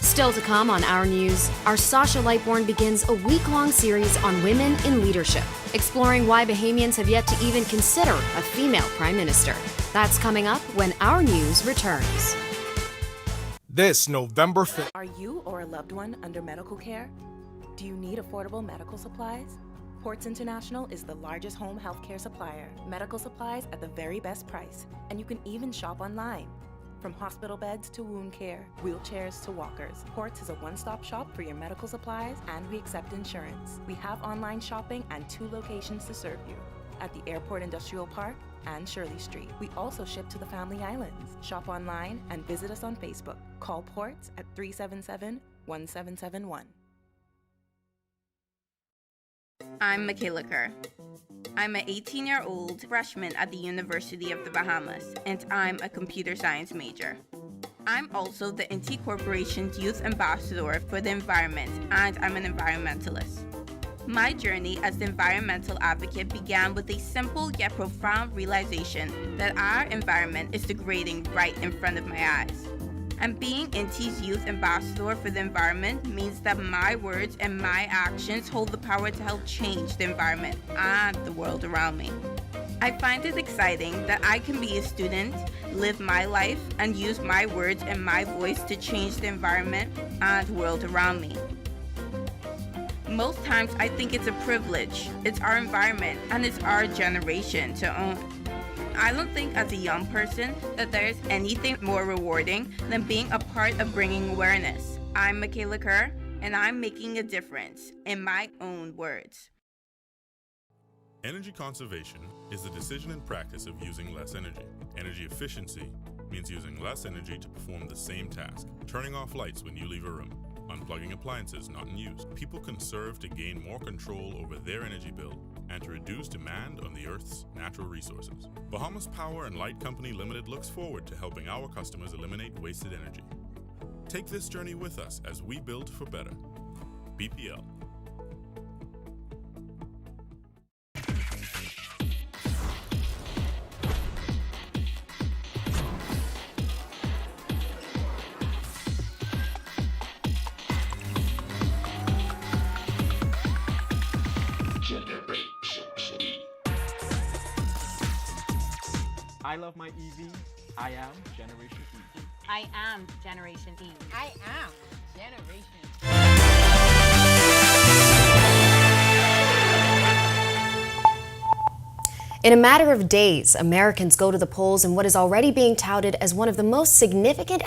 Still to come on Our News, our Sasha Lightbourne begins a week-long series on women in leadership, exploring why Bahamians have yet to even consider a female prime minister. That's coming up when Our News returns. This November 5th. Are you or a loved one under medical care? Do you need affordable medical supplies? Ports International is the largest home healthcare supplier. Medical supplies at the very best price, and you can even shop online. From hospital beds to wound care, wheelchairs to walkers, Ports is a one-stop shop for your medical supplies, and we accept insurance. We have online shopping and 2 locations to serve you, at the Airport Industrial Park and Shirley Street. We also ship to the Family Islands. Shop online and visit us on Facebook. Call Ports at 377-1771. I'm Michaela Kerr. I'm an 18-year-old freshman at the University of the Bahamas, and I'm a computer science major. I'm also the NT Corporation's Youth Ambassador for the Environment, and I'm an environmentalist. My journey as an environmental advocate began with a simple yet profound realization that our environment is degrading right in front of my eyes. And being NT's Youth Ambassador for the Environment means that my words and my actions hold the power to help change the environment and the world around me. I find it exciting that I can be a student, live my life, and use my words and my voice to change the environment and the world around me. Most times I think it's a privilege. It's our environment and it's our generation to own. I don't think as a young person that there is anything more rewarding than being a part of bringing awareness. I'm Michaela Kerr, and I'm making a difference in my own words. Energy conservation is the decision and practice of using less energy. Energy efficiency means using less energy to perform the same task. Turning off lights when you leave a room. Unplugging appliances not in use. People conserve to gain more control over their energy bill and to reduce demand on the Earth's natural resources. Bahamas Power and Light Company Limited looks forward to helping our customers eliminate wasted energy. Take this journey with us as we build for better. BPL. I love my EV. I am Generation E. I am Generation E. I am Generation E. In a matter of days, Americans go to the polls in what is already being touted as one of the most significant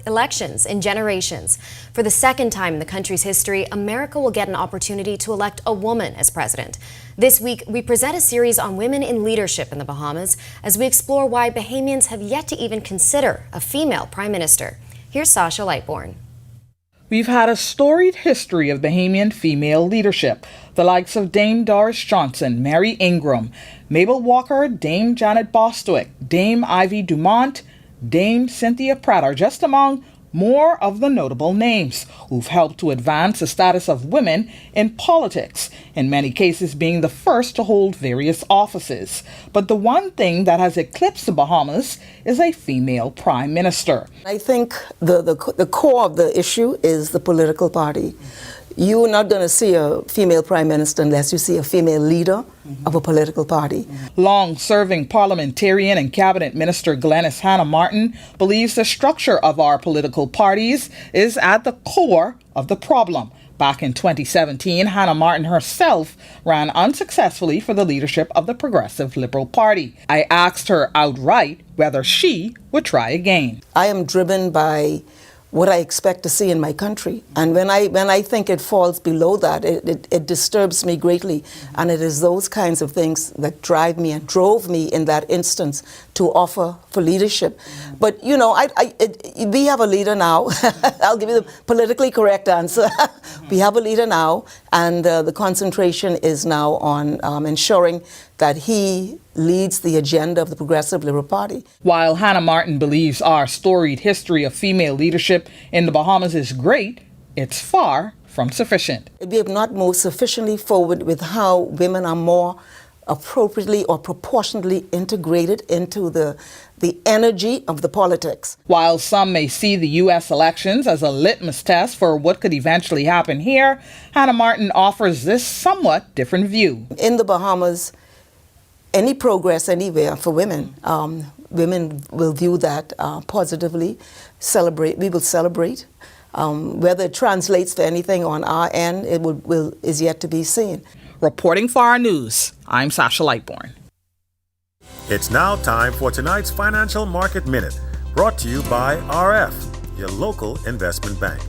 elections in generations. For the second time in the country's history, America will get an opportunity to elect a woman as president. This week, we present a series on women in leadership in the Bahamas as we explore why Bahamians have yet to even consider a female prime minister. Here's Sasha Lightbourne. We've had a storied history of Bahamian female leadership. The likes of Dame Doris Johnson, Mary Ingram, Mabel Walker, Dame Janet Bostwick, Dame Ivy Dumont, Dame Cynthia Pratt are just among more of the notable names who've helped to advance the status of women in politics, in many cases being the first to hold various offices. But the one thing that has eclipsed the Bahamas is a female prime minister. I think the core of the issue is the political party. You're not going to see a female prime minister unless you see a female leader of a political party. Long-serving parliamentarian and cabinet minister Glenys Hannah Martin believes the structure of our political parties is at the core of the problem. Back in 2017, Hannah Martin herself ran unsuccessfully for the leadership of the Progressive Liberal Party. I asked her outright whether she would try again. I am driven by what I expect to see in my country. And when I think it falls below that, it disturbs me greatly. And it is those kinds of things that drive me and drove me in that instance to offer for leadership. But, you know, we have a leader now. I'll give you the politically correct answer. We have a leader now, and the concentration is now on ensuring that he leads the agenda of the Progressive Liberal Party. While Hannah Martin believes our storied history of female leadership in the Bahamas is great, it's far from sufficient. We have not moved sufficiently forward with how women are more appropriately or proportionately integrated into the energy of the politics. While some may see the U.S. elections as a litmus test for what could eventually happen here, Hannah Martin offers this somewhat different view. In the Bahamas, any progress anywhere for women, women will view that positively. We will celebrate. Whether it translates to anything on our end, is yet to be seen. Reporting for our news, I'm Sasha Lightbourne. It's now time for tonight's Financial Market Minute, brought to you by RF, your local investment bank.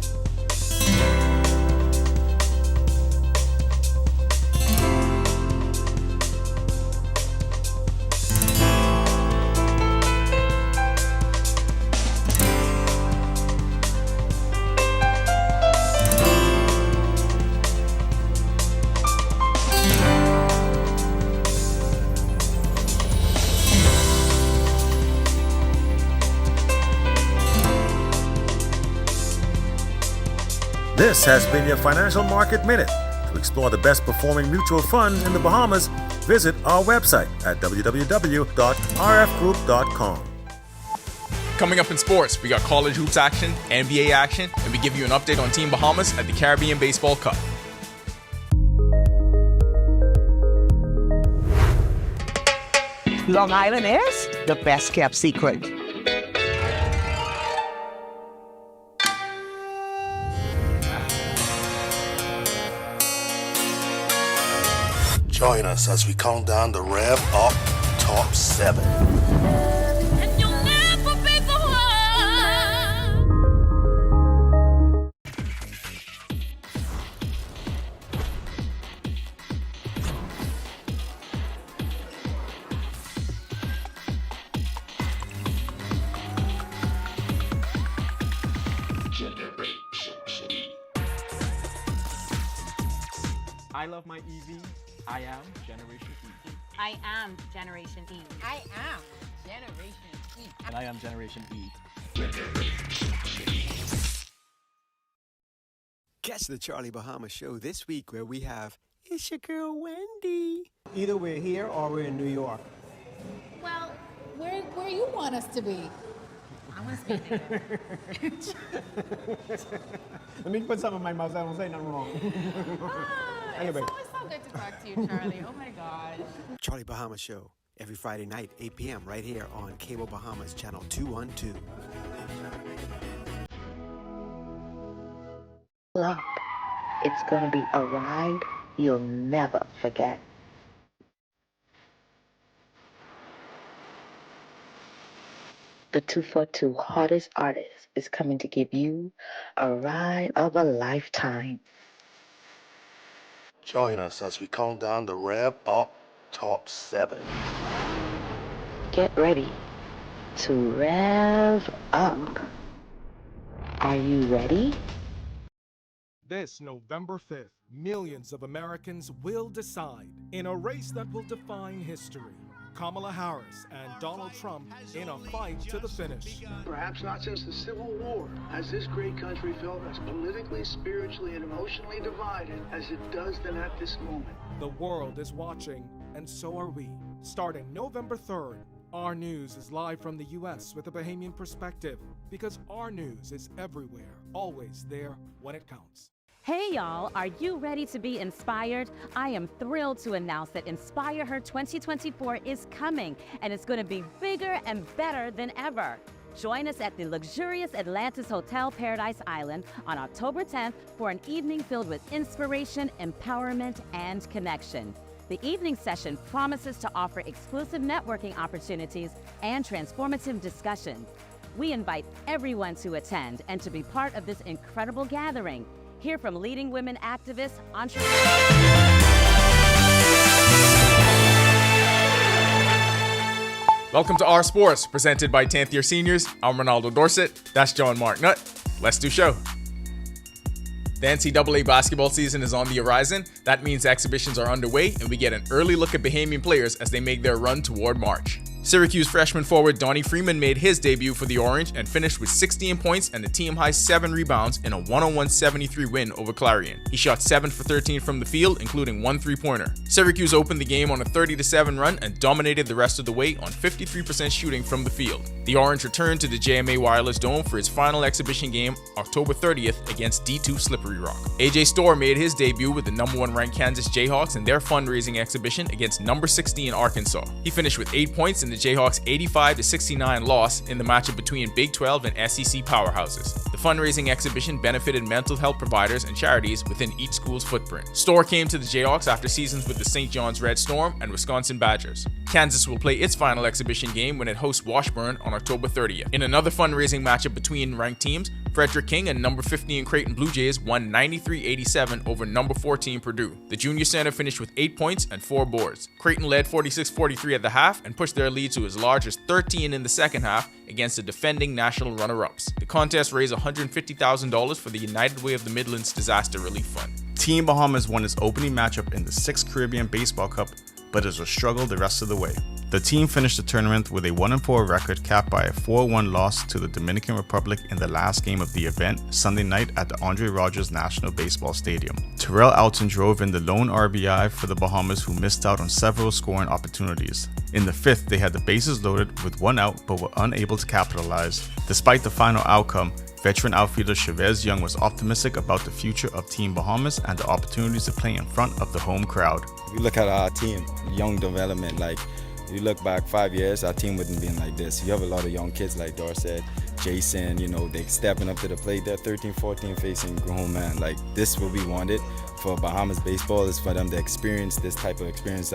This has been your Financial Market Minute. To explore the best performing mutual funds in the Bahamas, visit our website at www.rfgroup.com. Coming up in sports, we got college hoops action, NBA action, and we give you an update on Team Bahamas at the Caribbean Baseball Cup. Long Island is the best kept secret. Join us as we count down the Rev Up Top 7. I love my EV. I am Generation E. I am Generation E. I am Generation E. And I am Generation E. Catch the Charlie Bahama Show this week where we have It's Your Girl Wendy. Either we're here or we're in New York. Well, where you want us to be? I want to be there. Let me put some in my mouth. I don't say nothing wrong. It's always so good to talk to you, Charlie. Oh my gosh. Charlie Bahama Show every Friday night, 8 p.m. right here on Cable Bahamas Channel 212. Look, it's gonna be a ride you'll never forget. The 242 Hottest Artist is coming to give you a ride of a lifetime. Join us as we count down the Rev Up Top 7. Get ready to rev up. Are you ready? This November 5th, millions of Americans will decide in a race that will define history. Kamala Harris and Donald Trump in a fight to the finish. Perhaps not since the Civil War has this great country felt as politically, spiritually, and emotionally divided as it does then at this moment. The world is watching, and so are we. Starting November 3rd, Our News is live from the U.S. with a Bahamian perspective, because Our News is everywhere, always there when it counts. Hey y'all, are you ready to be inspired? I am thrilled to announce that Inspire Her 2024 is coming, and it's going to be bigger and better than ever. Join us at the luxurious Atlantis Hotel Paradise Island on October 10th for an evening filled with inspiration, empowerment, and connection. The evening session promises to offer exclusive networking opportunities and transformative discussion. We invite everyone to attend and to be part of this incredible gathering. Hear from leading women activists, entrepreneurs. Welcome to Our Sports, presented by 10th year seniors. I'm Ronaldo Dorset. That's John Mark Nutt. Let's do show. The NCAA basketball season is on the horizon. That means exhibitions are underway, and we get an early look at Bahamian players as they make their run toward March. Syracuse freshman forward Donnie Freeman made his debut for the Orange and finished with 16 points and a team-high 7 rebounds in a 101-73 win over Clarion. He shot 7 for 13 from the field, including 1 3-pointer. Syracuse opened the game on a 30-7 run and dominated the rest of the way on 53% shooting from the field. The Orange returned to the JMA Wireless Dome for its final exhibition game October 30th against D2 Slippery Rock. AJ Storr made his debut with the number 1 ranked Kansas Jayhawks in their fundraising exhibition against number 16 Arkansas. He finished with 8 points in the Jayhawks' 85-69 loss in the matchup between Big 12 and SEC powerhouses. The fundraising exhibition benefited mental health providers and charities within each school's footprint. Storr came to the Jayhawks after seasons with the St. John's Red Storm and Wisconsin Badgers. Kansas will play its final exhibition game when it hosts Washburn on October 30th. In another fundraising matchup between ranked teams, Frederick King and number 15 Creighton Blue Jays won 93-87 over number 14 Purdue. The junior center finished with 8 points and 4 boards. Creighton led 46-43 at the half and pushed their lead to as large as 13 in the second half against the defending national runner-ups. The contest raised $150,000 for the United Way of the Midlands Disaster Relief Fund. Team Bahamas won its opening matchup in the 6th Caribbean Baseball Cup, but it was a struggle the rest of the way. The team finished the tournament with a 1-4 record capped by a 4-1 loss to the Dominican Republic in the last game of the event Sunday night at the Andre Rogers National Baseball Stadium. Terrell Alton drove in the lone RBI for the Bahamas, who missed out on several scoring opportunities. In the 5th, they had the bases loaded with 1 out but were unable to capitalize. Despite the final outcome, veteran outfielder Chavez Young was optimistic about the future of Team Bahamas and the opportunities to play in front of the home crowd. If you look at our team, young development, you look back 5 years, our team wouldn't be like this. You have a lot of young kids like Dorset, Jason, they stepping up to the plate. They're 13, 14 facing grown men. This is what we wanted for Bahamas baseball, is for them to experience this type of experience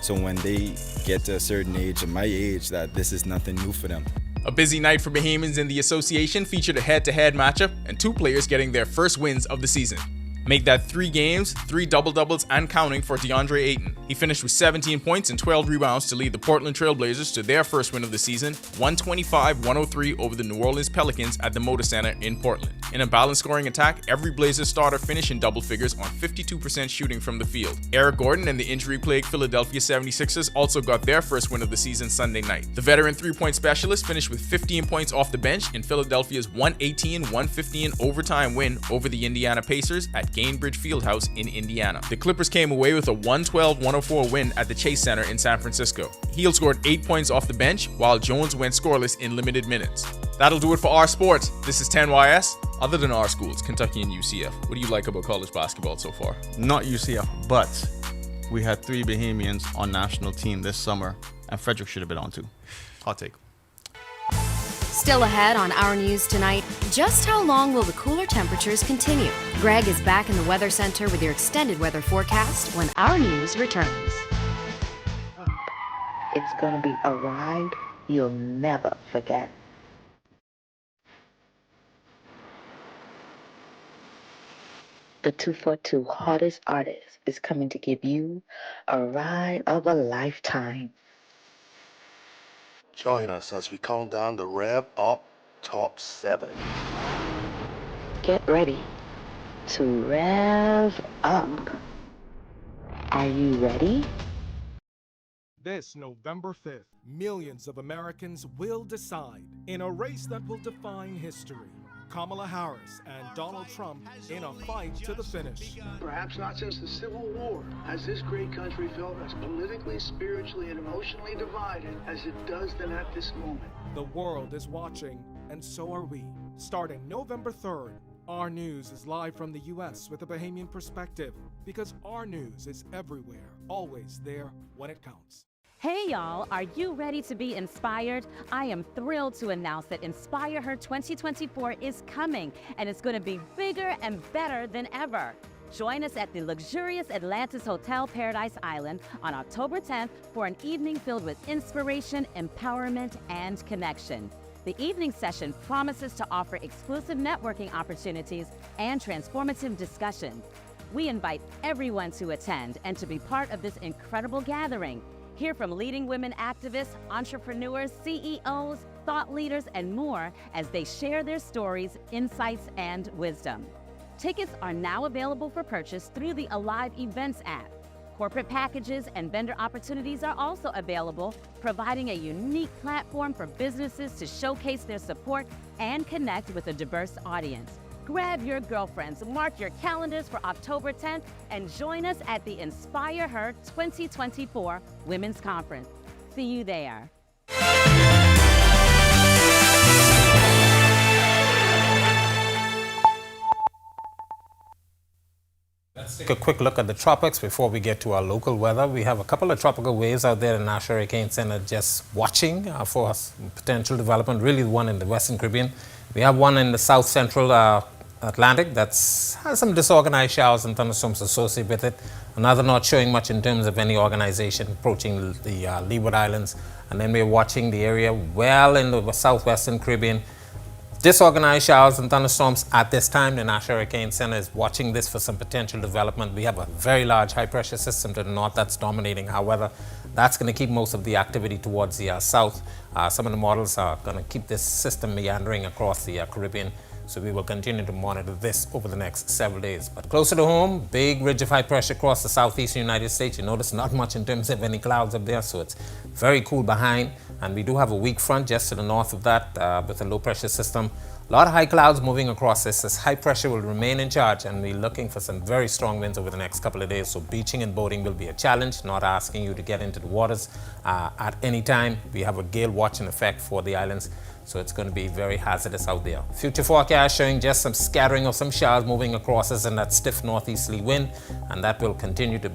so when they get to a certain age, and my age, that this is nothing new for them. A busy night for Bahamians in the association featured a head-to-head matchup and 2 players getting their first wins of the season. Make that 3 games, 3 double-doubles and counting for DeAndre Ayton. He finished with 17 points and 12 rebounds to lead the Portland Trail Blazers to their first win of the season, 125-103 over the New Orleans Pelicans at the Moda Center in Portland. In a balanced scoring attack, every Blazers starter finished in double figures on 52% shooting from the field. Eric Gordon and the injury-plagued Philadelphia 76ers also got their first win of the season Sunday night. The veteran 3-point specialist finished with 15 points off the bench in Philadelphia's 118-115 overtime win over the Indiana Pacers at Gainbridge Fieldhouse in Indiana. The Clippers came away with a 112-104 win at the Chase Center in San Francisco. Heel scored 8 points off the bench, while Jones went scoreless in limited minutes. That'll do it for our sports. This is 10YS. Other than our schools, Kentucky and UCF, what do you like about college basketball so far? Not UCF, but we had 3 Bahamians on national team this summer, and Frederick should have been on too. Hot take. Still ahead on Our News tonight, just how long will the cooler temperatures continue? Greg is back in the Weather Center with your extended weather forecast when Our News returns. It's gonna be a ride you'll never forget. The 242 hottest artist is coming to give you a ride of a lifetime. Join us as we count down the Rev Up Top 7. Get ready to rev up. Are you ready? This November 5th, millions of Americans will decide in a race that will define history. Kamala Harris and Donald Trump in a fight to the finish. Perhaps not since the Civil War has this great country felt as politically, spiritually, and emotionally divided as it does then at this moment. The world is watching, and so are we. Starting November 3rd, Our News is live from the U.S. with a Bahamian perspective, because Our News is everywhere, always there when it counts. Hey y'all, are you ready to be inspired? I am thrilled to announce that Inspire Her 2024 is coming, and it's going to be bigger and better than ever. Join us at the luxurious Atlantis Hotel Paradise Island on October 10th for an evening filled with inspiration, empowerment, and connection. The evening session promises to offer exclusive networking opportunities and transformative discussions. We invite everyone to attend and to be part of this incredible gathering. Hear from leading women activists, entrepreneurs, CEOs, thought leaders, and more as they share their stories, insights, and wisdom. Tickets are now available for purchase through the Alive Events app. Corporate packages and vendor opportunities are also available, providing a unique platform for businesses to showcase their support and connect with a diverse audience. Grab your girlfriends, mark your calendars for October 10th, and join us at the Inspire Her 2024 Women's Conference. See you there. Let's take a quick look at the tropics before we get to our local weather. We have a couple of tropical waves out there. The National Hurricane Center just watching for potential development, really the one in the Western Caribbean. We have one in the south central Atlantic that has some disorganized showers and thunderstorms associated with it. Another not showing much in terms of any organization approaching the Leeward Islands. And then we're watching the area well in the southwestern Caribbean. Disorganized showers and thunderstorms at this time. The National Hurricane Center is watching this for some potential development. We have a very large high pressure system to the north that's dominating. However, that's going to keep most of the activity towards the south. Some of the models are going to keep this system meandering across the Caribbean. So we will continue to monitor this over the next several days. But closer to home, big ridge of high pressure across the southeastern United States. You notice not much in terms of any clouds up there, so it's very cool behind. And we do have a weak front just to the north of that with a low pressure system. A lot of high clouds moving across this. This high pressure will remain in charge, and we're looking for some very strong winds over the next couple of days. So beaching and boating will be a challenge, not asking you to get into the waters at any time. We have a gale watch in effect for the islands, so it's going to be very hazardous out there. Future forecast showing just some scattering of some showers moving across us in that stiff northeasterly wind, and that will continue to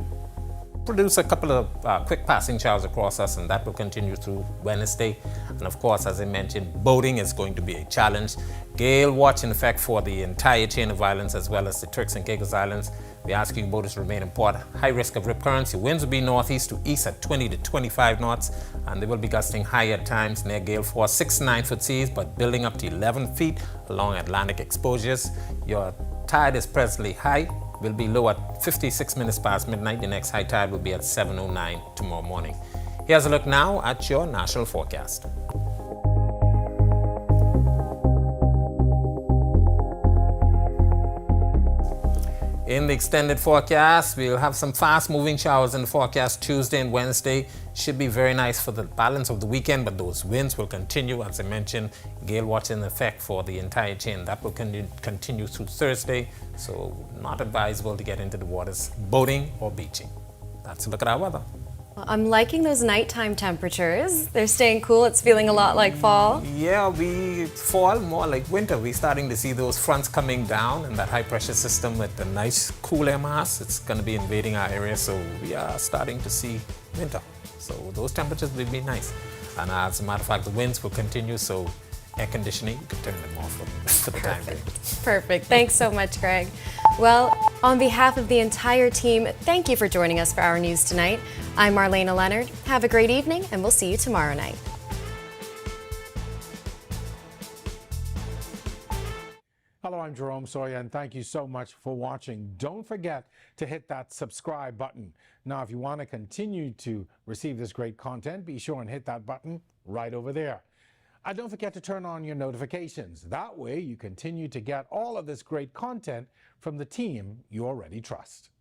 produce a couple of quick passing showers across us, and that will continue through Wednesday. And of course, as I mentioned, boating is going to be a challenge. Gale watch in effect for the entire chain of islands as well as the Turks and Caicos Islands. We ask you boaters to remain in port. High risk of rip currents. Your winds will be northeast to east at 20 to 25 knots, and they will be gusting high at times near gale force, 6 to 9 foot seas, but building up to 11 feet along Atlantic exposures. Your tide is presently high. Will be low at 56 minutes past midnight. The next high tide will be at 7:09 tomorrow morning. Here's a look now at your national forecast. In the extended forecast, we'll have some fast-moving showers in the forecast Tuesday and Wednesday. Should be very nice for the balance of the weekend, but those winds will continue. As I mentioned, gale watch in effect for the entire chain. That will continue through Thursday, so not advisable to get into the waters boating or beaching. That's a look at our weather. I'm liking those nighttime temperatures. They're staying cool. It's feeling a lot like fall. Yeah, we fall more like winter. We're starting to see those fronts coming down, and that high pressure system with the nice cool air mass, it's going to be invading our area, so we are starting to see winter. So those temperatures will be nice. And as a matter of fact, the winds will continue, so air conditioning, you can turn them off for the time being. Perfect. Thanks so much, Greg. Well, on behalf of the entire team, thank you for joining us for Our News tonight. I'm Marlena Leonard. Have a great evening, and we'll see you tomorrow night. Hello, I'm Jerome Sawyer, and thank you so much for watching. Don't forget to hit that subscribe button. Now, if you want to continue to receive this great content, be sure and hit that button right over there. And don't forget to turn on your notifications. That way, you continue to get all of this great content from the team you already trust.